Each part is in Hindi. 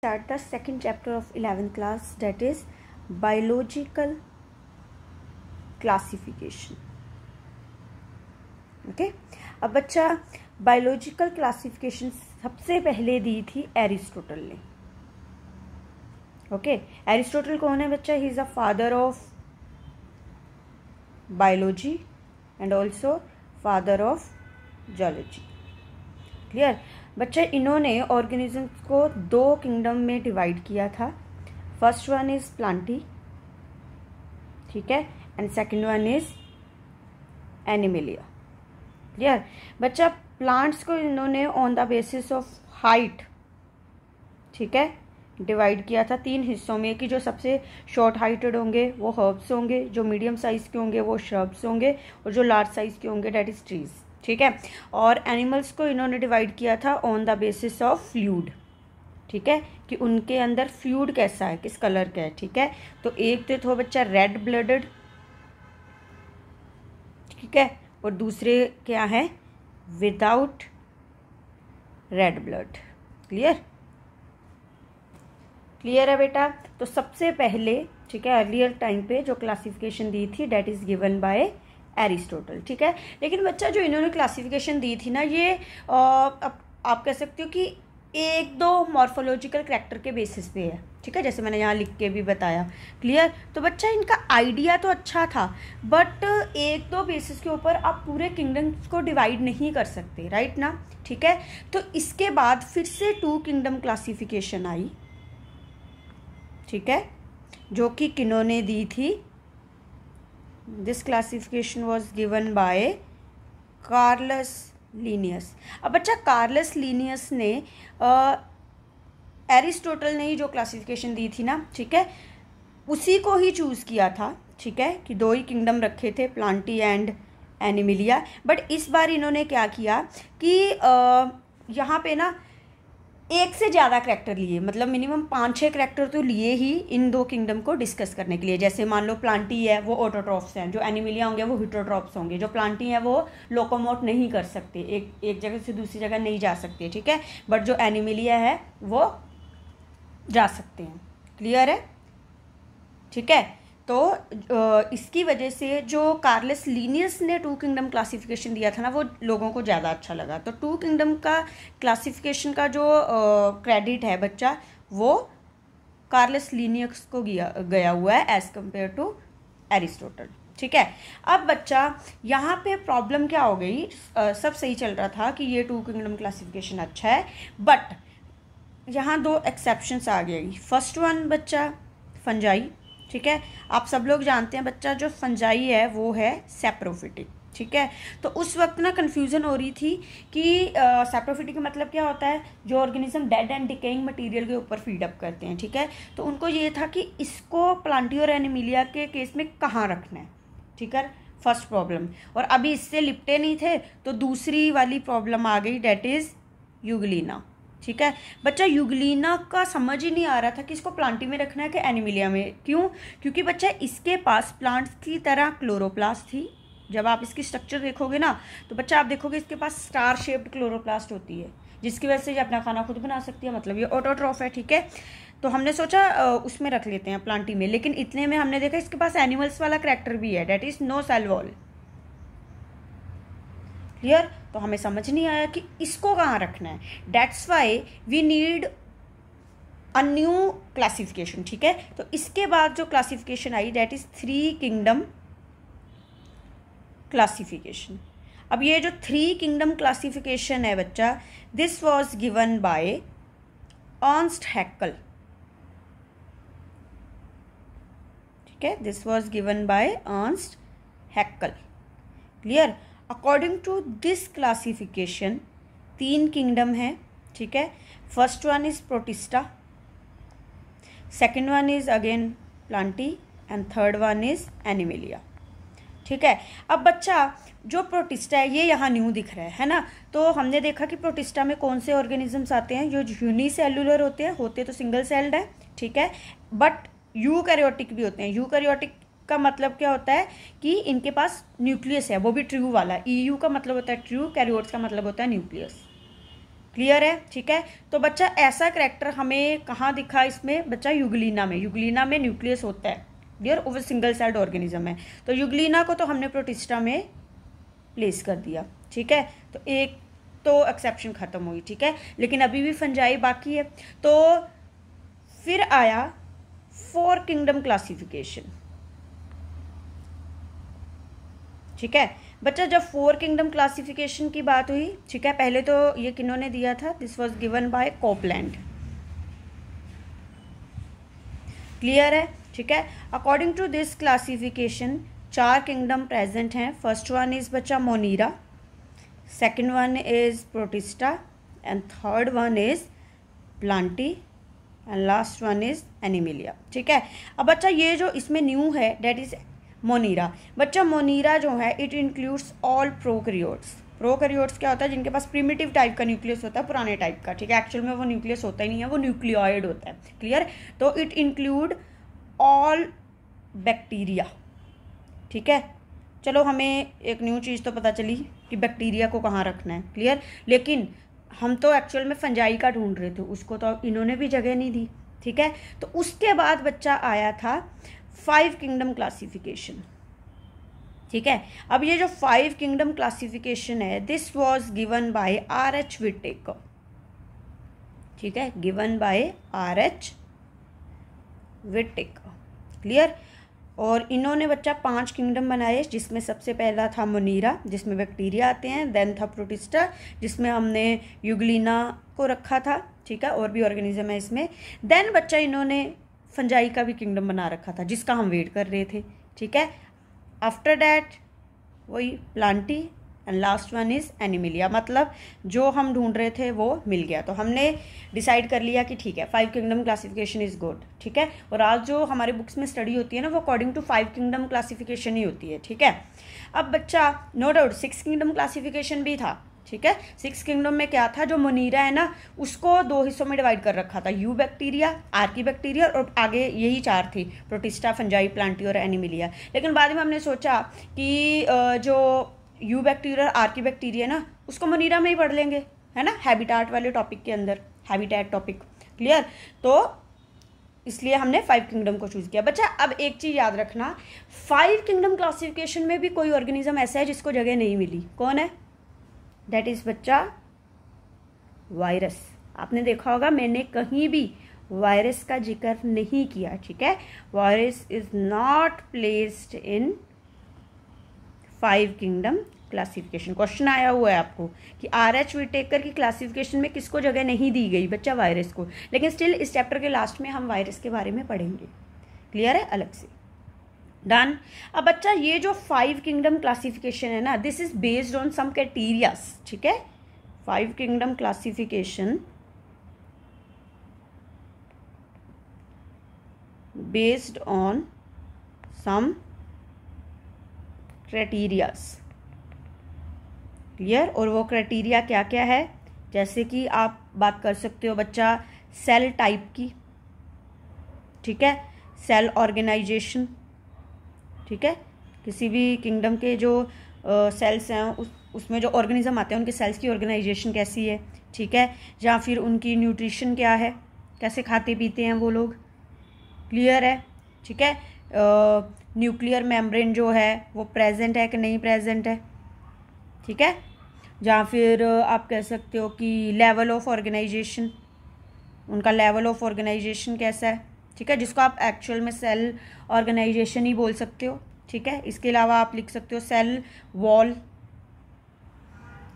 Start the second chapter of 11th class, that is biological classification. Okay, अब बच्चा बायोलॉजिकल क्लासिफिकेशन सबसे पहले दी थी एरिस्टोटल ने. ओके, एरिस्टोटल कौन है बच्चा? He is a father of biology and also father of zoology. Clear बच्चा? इन्होंने ऑर्गेनिजम्स को दो किंगडम में डिवाइड किया था. फर्स्ट वन इज प्लांटी, ठीक है, and second one is Animalia. Clear बच्चा? प्लांट्स को इन्होंने on the basis of height, ठीक है, डिवाइड किया था तीन हिस्सों में, कि जो सबसे शॉर्ट हाइटेड होंगे वो हर्ब्स होंगे, जो मीडियम साइज के होंगे वो श्रब्स होंगे, और जो लार्ज साइज के होंगे डेट इज ट्रीज. ठीक है, और एनिमल्स को इन्होंने डिवाइड किया था on the basis of fluid. ठीक है, कि उनके अंदर फ्लूइड कैसा है, किस कलर का है. ठीक है, तो एक तो बच्चा रेड ब्लडेड, ठीक है, और दूसरे क्या है without red blood. Clear? Clear है बेटा? तो सबसे पहले, ठीक है, अर्लियर टाइम पे जो क्लासिफिकेशन दी थी that is given by Aristotle. ठीक है, लेकिन बच्चा जो इन्होंने क्लासिफिकेशन दी थी ना, ये आप कह सकते हो कि एक दो मॉर्फोलॉजिकल करैक्टर के बेसिस पे है. ठीक है, जैसे मैंने यहाँ लिख के भी बताया. क्लियर? तो बच्चा इनका आइडिया तो अच्छा था, बट एक दो बेसिस के ऊपर आप पूरे किंगडम्स को डिवाइड नहीं कर सकते, राइट ना. ठीक है, तो इसके बाद फिर से टू किंगडम क्लासिफिकेशन आई, ठीक है, जो कि किन्होंने दी थी. This classification was given by Carolus Linnaeus. अब बच्चा कार्लस लीनियस ने एरिस्टोटल ने ही जो क्लासिफिकेशन दी थी ना, ठीक है, उसी को ही चूज़ किया था. ठीक है, कि दो ही किंगडम रखे थे, प्लांटी एंड एनिमिलिया. बट इस बार इन्होंने क्या किया कि यहाँ पे ना एक से ज़्यादा करैक्टर लिए, मतलब मिनिमम 5-6 करैक्टर तो लिए ही इन दो किंगडम को डिस्कस करने के लिए. जैसे मान लो प्लांटी है वो ऑटोट्रॉफ्स हैं, जो एनिमिलिया होंगे वो हिटोट्रॉफ्स होंगे. जो प्लांटी हैं वो लोकोमोट नहीं कर सकते, एक जगह से दूसरी जगह नहीं जा सकते. ठीक है, बट जो एनिमिलिया है वो जा सकते हैं. क्लियर है? ठीक है, तो इसकी वजह से जो कार्लस लीनियस ने टू किंगडम क्लासिफिकेशन दिया था ना, वो लोगों को ज़्यादा अच्छा लगा. तो टू किंगडम का क्लासिफिकेशन का जो क्रेडिट है बच्चा, वो कार्लस लीनियस को गया हुआ है एज कंपेयर टू एरिस्टोटल. ठीक है, अब बच्चा यहाँ पे प्रॉब्लम क्या हो गई, सब सही चल रहा था कि ये टू किंगडम क्लासिफिकेशन अच्छा है, बट यहाँ दो एक्सेप्शंस आ गई. फर्स्ट वन बच्चा फंजाई. ठीक है, आप सब लोग जानते हैं बच्चा, जो फंजाई है वो है सैप्रोफिटिक. ठीक है, तो उस वक्त ना कन्फ्यूज़न हो रही थी कि सैप्रोफिटिक का मतलब क्या होता है, जो organism dead and decaying material के ऊपर फीड अप करते हैं. ठीक है, तो उनको ये था कि इसको प्लांटी और एनिमिलिया के केस में कहाँ रखना है. ठीक है, फर्स्ट प्रॉब्लम. और अभी इससे लिपटे नहीं थे, तो दूसरी वाली प्रॉब्लम आ गई, डेट इज़ यूग्लिना. ठीक है बच्चा, यूग्लिना का समझ ही नहीं आ रहा था कि इसको प्लांटी में रखना है कि एनिमिलिया में. क्यों? क्योंकि बच्चा इसके पास प्लांट्स की तरह क्लोरोप्लास्ट थी. जब आप इसकी स्ट्रक्चर देखोगे ना, तो बच्चा आप देखोगे इसके पास स्टार शेप्ड क्लोरोप्लास्ट होती है, जिसकी वजह से ये अपना खाना खुद बना सकती है, मतलब ये ऑटोट्रॉफ है. ठीक है, तो हमने सोचा उसमें रख लेते हैं प्लांटी में, लेकिन इतने में हमने देखा इसके पास एनिमल्स वाला करैक्टर भी है, that is no cell wall. Clear? तो हमें समझ नहीं आया कि इसको कहाँ रखना है. That's why we need a new classification. ठीक है, तो इसके बाद जो क्लासिफिकेशन आई that is three kingdom classification. अब ये जो थ्री किंगडम क्लासिफिकेशन है बच्चा, this was given by Ernst Haeckel. ठीक है, this was given by Ernst Haeckel. Clear? According to this classification तीन किंगडम है. ठीक है, first one is Protista, second one is again Plantae, and third one is Animalia. ठीक है, अब बच्चा जो प्रोटिस्टा है ये यहाँ न्यू दिख रहा है ना, तो हमने देखा कि प्रोटिस्टा में कौन से ऑर्गेनिजम्स आते हैं, जो यूनिसेल्युलर होते तो सिंगल सेल्ड है. ठीक है, बट यूकैरियोटिक भी होते हैं. यूकैरियोटिक का मतलब क्या होता है कि इनके पास न्यूक्लियस है, वो भी ट्रू वाला. EU का मतलब होता है ट्रू, कैरियोट्स का मतलब होता है न्यूक्लियस. क्लियर है, ठीक है। तो बच्चा ऐसा करेक्टर हमें कहाँ दिखा इसमें बच्चा? यूग्लिना में। यूग्लिना में न्यूक्लियस होता है, क्लियर, वो सिंगल सेल्ड ऑर्गेनिज्म है। तो यूग्लिना को तो हमने प्रोटिस्टा में प्लेस कर दिया, ठीक है। तो एक तो एक्सेप्शन खत्म हुई, ठीक है, लेकिन अभी भी फंजाई बाकी है। तो फिर आया 4 किंगडम क्लासिफिकेशन, ठीक है बच्चा। जब 4 किंगडम क्लासिफिकेशन की बात हुई, ठीक है, पहले तो ये किन्होंने दिया था? This was given by Copeland, clear है, ठीक है। According to this classification 4 kingdom present हैं। फर्स्ट वन इज बच्चा Monera, second one is Protista, and third one is Plantae, and last one is Animalia, ठीक है। अब बच्चा ये जो इसमें न्यू है डेट इज मोनीरा। बच्चा मोनीरा जो है it includes all prokaryotes. Prokaryotes क्या होता है? जिनके पास प्रिमिटिव टाइप का न्यूक्लियस होता है, पुराने टाइप का, ठीक है। एक्चुअल में वो न्यूक्लियस होता ही नहीं है, वो न्यूक्लियोइड होता है, क्लियर। तो इट इंक्लूड ऑल बैक्टीरिया, ठीक है। चलो हमें एक न्यू चीज़ तो पता चली कि बैक्टीरिया को कहाँ रखना है, क्लियर। लेकिन हम तो एक्चुअल में फंजाई का ढूंढ रहे थे, उसको तो इन्होंने भी जगह नहीं दी, ठीक है। तो उसके बाद बच्चा आया था 5 किंगडम क्लासिफिकेशन, ठीक है। अब ये जो 5 किंगडम क्लासिफिकेशन है, this was given by R.H. Whittaker, ठीक है, given by R.H. Whittaker, clear. और इन्होंने बच्चा 5 किंगडम बनाए, जिसमें सबसे पहला था मोनीरा, जिसमें बैक्टीरिया आते हैं। देन था प्रोटिस्टा, जिसमें हमने यूग्लिना को रखा था, ठीक है, और भी ऑर्गेनिज्म है इसमें। देन बच्चा इन्होंने फंजाई का भी किंगडम बना रखा था, जिसका हम वेट कर रहे थे, ठीक है। आफ्टर डैट वही Plantae, and last one is Animalia. मतलब जो हम ढूंढ रहे थे वो मिल गया। तो हमने डिसाइड कर लिया कि ठीक है 5 किंगडम क्लासिफिकेशन इज गुड, ठीक है। और आज जो हमारे बुक्स में स्टडी होती है ना, वो अकॉर्डिंग टू 5 किंगडम क्लासिफिकेशन ही होती है, ठीक है। अब बच्चा नो डाउट 6 किंगडम क्लासिफिकेशन भी था, ठीक है। 6 किंगडम में क्या था? जो मोनीरा है ना, उसको 2 हिस्सों में डिवाइड कर रखा था, यू बैक्टीरिया, आर्की बैक्टीरिया, और आगे यही 4 थी, प्रोटिस्टा, फंजाई, प्लांटी और एनिमिलिया। लेकिन बाद में हमने सोचा कि जो यू बैक्टीरिया और आर्की बैक्टीरिया ना, उसको मोनीरा में ही पढ़ लेंगे, है ना, हैबिटाट वाले टॉपिक के अंदर, हैबिटेट टॉपिक, क्लियर। तो इसलिए हमने 5 किंगडम को चूज किया। बच्चा अब एक चीज़ याद रखना, 5 किंगडम क्लासिफिकेशन में भी कोई ऑर्गेनिज्म ऐसा है जिसको जगह नहीं मिली। कौन है? दैट इज बच्चा वायरस। आपने देखा होगा मैंने कहीं भी वायरस का जिक्र नहीं किया, ठीक है। Virus is not placed in 5 kingdom classification. Question आया हुआ है आपको कि R.H. विटेकर की क्लासिफिकेशन में किसको जगह नहीं दी गई? बच्चा वायरस को। लेकिन स्टिल इस चैप्टर के लास्ट में हम वायरस के बारे में पढ़ेंगे, क्लियर है, अलग से। डन। अब बच्चा ये जो 5 किंगडम क्लासिफिकेशन है ना, this is based on some criterias, ठीक है। 5 kingdom classification based on some criterias, clear. और वो क्राइटेरिया क्या क्या है? जैसे कि आप बात कर सकते हो बच्चा सेल टाइप की, ठीक है, सेल ऑर्गेनाइजेशन, ठीक है। किसी भी किंगडम के जो सेल्स हैं उसमें जो ऑर्गेनिज्म आते हैं उनके सेल्स की ऑर्गेनाइजेशन कैसी है, ठीक है। या फिर उनकी न्यूट्रिशन क्या है, कैसे खाते पीते हैं वो लोग, क्लियर है, ठीक है। न्यूक्लियर मेम्ब्रेन जो है वो प्रेजेंट है कि नहीं प्रेजेंट है, ठीक है। या फिर आप कह सकते हो कि लेवल ऑफ ऑर्गेनाइजेशन, उनका लेवल ऑफ ऑर्गेनाइजेशन कैसा है, ठीक है, जिसको आप एक्चुअल में सेल ऑर्गेनाइजेशन ही बोल सकते हो, ठीक है। इसके अलावा आप लिख सकते हो सेल वॉल,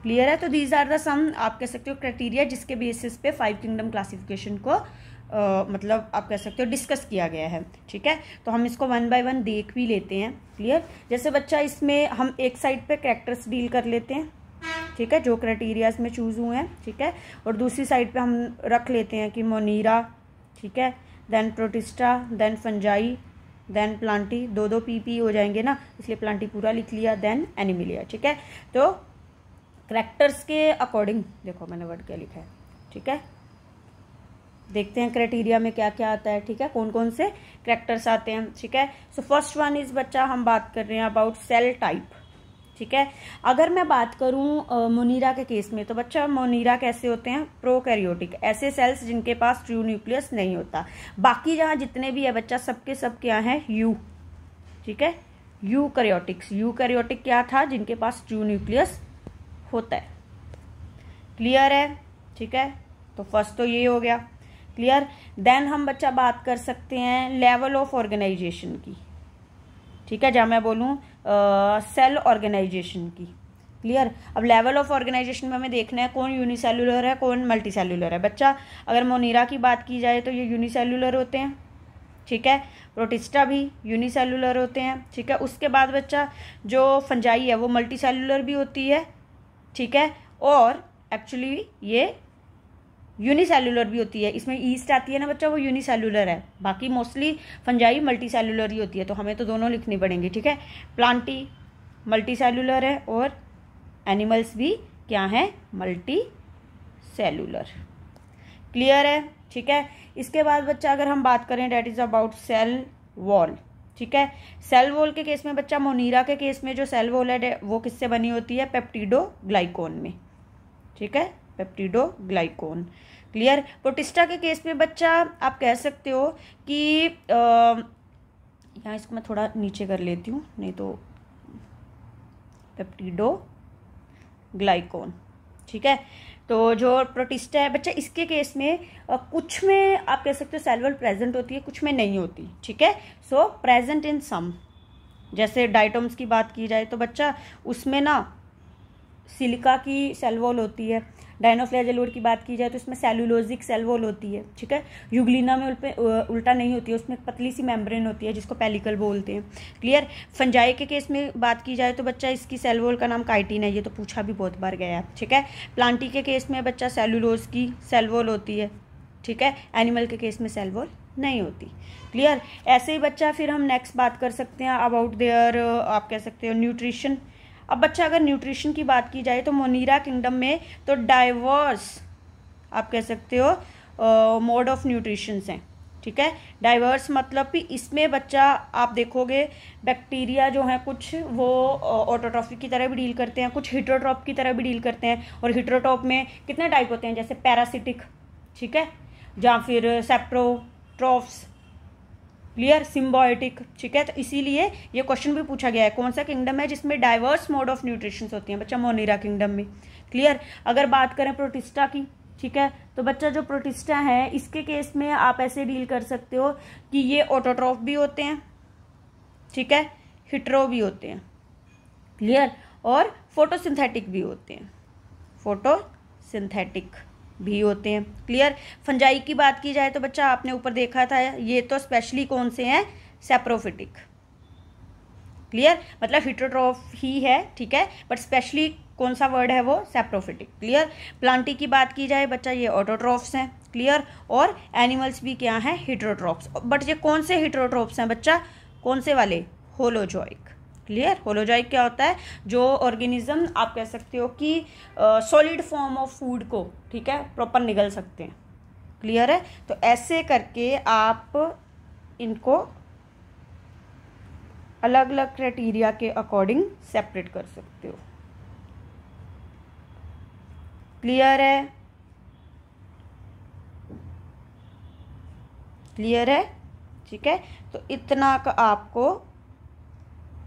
क्लियर है। तो दीज आर द सम आप कह सकते हो क्राइटेरिया जिसके बेसिस पे 5 किंगडम क्लासिफिकेशन को मतलब आप कह सकते हो डिस्कस किया गया है, ठीक है। तो हम इसको 1 बाय 1 देख भी लेते हैं, क्लियर। जैसे बच्चा इसमें हम एक साइड पे कैरेक्टर्स डील कर लेते हैं, ठीक है, जो क्राइटेरियाज में चूज हुए हैं, ठीक है। और दूसरी साइड पे हम रख लेते हैं कि मोनीरा, ठीक है, then Protista, then Fungi, then Plantae, 2 PP हो जाएंगे ना, इसलिए प्लांटी पूरा लिख लिया, देन एनिमिलिया, ठीक है। तो कैरेक्टर्स के अकॉर्डिंग देखो मैंने वर्ड क्या लिखा है, ठीक है। देखते हैं क्राइटेरिया में क्या क्या आता है, ठीक है, कौन कौन से कैरेक्टर्स आते हैं, ठीक है। सो फर्स्ट वन इज बच्चा हम बात कर रहे हैं अबाउट सेल टाइप, ठीक है। अगर मैं बात करूं मोनीरा के केस में, तो बच्चा मोनीरा कैसे होते हैं? प्रोकैरियोटिक, ऐसे सेल्स जिनके पास ट्रू न्यूक्लियस नहीं होता। बाकी जहां जितने भी है बच्चा, सबके सब क्या है? यू, ठीक है, यूकैरियोटिक्स। यूकैरियोटिक क्या था? जिनके पास ट्रू न्यूक्लियस होता है। क्लियर है? ठीक है, तो फर्स्ट तो ये हो गया क्लियर। देन हम बच्चा बात कर सकते हैं लेवल ऑफ ऑर्गेनाइजेशन की, ठीक है, जहां मैं बोलूं सेल ऑर्गेनाइजेशन की। क्लियर। अब लेवल ऑफ ऑर्गेनाइजेशन में हमें देखना है कौन यूनिसेल्युलर है, कौन मल्टीसेल्युलर है। बच्चा अगर मोनीरा की बात की जाए तो ये यूनिसेल्युलर होते हैं, ठीक है। प्रोटिस्टा भी यूनिसेल्युलर होते हैं, ठीक है। उसके बाद बच्चा जो फंजाई है वो मल्टीसेल्युलर भी होती है, ठीक है, और एक्चुअली ये यूनिसेल्युलर भी होती है। इसमें ईस्ट आती है ना बच्चा, वो यूनिसेल्युलर है। बाकी मोस्टली फंजाई मल्टीसेल्युलर ही होती है, तो हमें तो दोनों लिखनी पड़ेंगी, ठीक है। प्लांटी मल्टीसेल्युलर है और एनिमल्स भी क्या है? Multi cellular. क्लियर है? ठीक है। इसके बाद बच्चा अगर हम बात करें that is about cell wall, ठीक है। सेल वॉल के केस में बच्चा, मोनीरा के केस में जो सेल वॉल है वो किससे बनी होती है? पेप्टिडोग्लाइकोन में, ठीक है, पेप्टिडोग्लाइकोन। क्लियर। प्रोटिस्टा के केस में बच्चा आप कह सकते हो कि यहाँ इसको मैं थोड़ा नीचे कर लेती हूँ, नहीं तो पेप्टिडोग्लाइकोन, ठीक है। तो जो प्रोटिस्टा है बच्चा, इसके केस में कुछ में आप कह सकते हो सेल वॉल प्रेजेंट होती है, कुछ में नहीं होती, ठीक है। सो प्रेजेंट इन सम, जैसे डायटोम्स की बात की जाए तो बच्चा उसमें ना सिलिका की सेल वॉल होती है। डायनोफ्लैजेलोड की बात की जाए तो इसमें सेलुलोजिक सेल वॉल होती है, ठीक है। यूग्लिना में उल्टा नहीं होती है, उसमें एक पतली सी मेम्ब्रेन होती है जिसको पेलिकल बोलते हैं। क्लियर। फंजाई के केस में बात की जाए तो बच्चा इसकी सेल वॉल का नाम काइटिन है, ये तो पूछा भी बहुत बार गया है, ठीक है। प्लांटी के केस में बच्चा सेलुलोज की सेल वॉल होती है, ठीक है। एनिमल के केस में सेल वॉल नहीं होती। क्लियर। ऐसे ही बच्चा फिर हम नेक्स्ट बात कर सकते हैं अबाउट देयर आप कह सकते हो न्यूट्रिशन। अब बच्चा अगर न्यूट्रिशन की बात की जाए तो मोनीरा किंगडम में तो डाइवर्स आप कह सकते हो मोड ऑफ न्यूट्रिशंस हैं, ठीक है। डाइवर्स मतलब कि इसमें बच्चा आप देखोगे बैक्टीरिया जो हैं कुछ वो ऑटोट्रॉफिक की तरह भी डील करते हैं, कुछ हिटरोट्रॉप की तरह भी डील करते हैं। और हिटरोट्रॉप में कितने टाइप होते हैं? जैसे पैरासिटिक, ठीक है, या फिर सेप्रोट्रॉफ्स। क्लियर। सिम्बायोटिक, ठीक है। तो इसीलिए ये क्वेश्चन भी पूछा गया है कौन सा किंगडम है जिसमें डाइवर्स मोड ऑफ न्यूट्रिशन होती हैं? बच्चा मोनीरा किंगडम में। क्लियर। अगर बात करें प्रोटिस्टा की, ठीक है, तो बच्चा जो प्रोटिस्टा है इसके केस में आप ऐसे डील कर सकते हो कि ये ऑटोट्रॉफ भी होते हैं, ठीक है, हिटरो भी होते हैं। क्लियर। और फोटोसिंथेटिक भी होते हैं, फोटोसिंथेटिक भी होते हैं। क्लियर। फंजाई की बात की जाए तो बच्चा आपने ऊपर देखा था, ये तो स्पेशली कौन से हैं? सेप्रोफिटिक। क्लियर। मतलब हिटरोट्रॉफ ही है, ठीक है, बट स्पेशली कौन सा वर्ड है वो? सेप्रोफिटिक। क्लियर। प्लांटी की बात की जाए बच्चा, ये ऑटोट्रॉफ्स हैं। क्लियर। और एनिमल्स भी क्या हैं? हिटरोट्रॉफ्स। बट ये कौन से हिटरोट्रॉफ्स हैं बच्चा? कौन से वाले? होलोजोइक। क्लियर। होलोजोइक क्या होता है? जो ऑर्गेनिज्म आप कह सकते हो कि सॉलिड फॉर्म ऑफ फूड को, ठीक है, प्रॉपर निगल सकते हैं। क्लियर है। तो ऐसे करके आप इनको अलग अलग क्राइटेरिया के अकॉर्डिंग सेपरेट कर सकते हो। क्लियर है? क्लियर है? ठीक है। तो इतना का आपको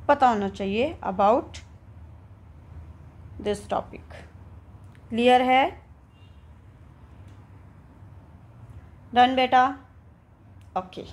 पता होना चाहिए अबाउट दिस टॉपिक। क्लियर है? डन बेटा? ओके।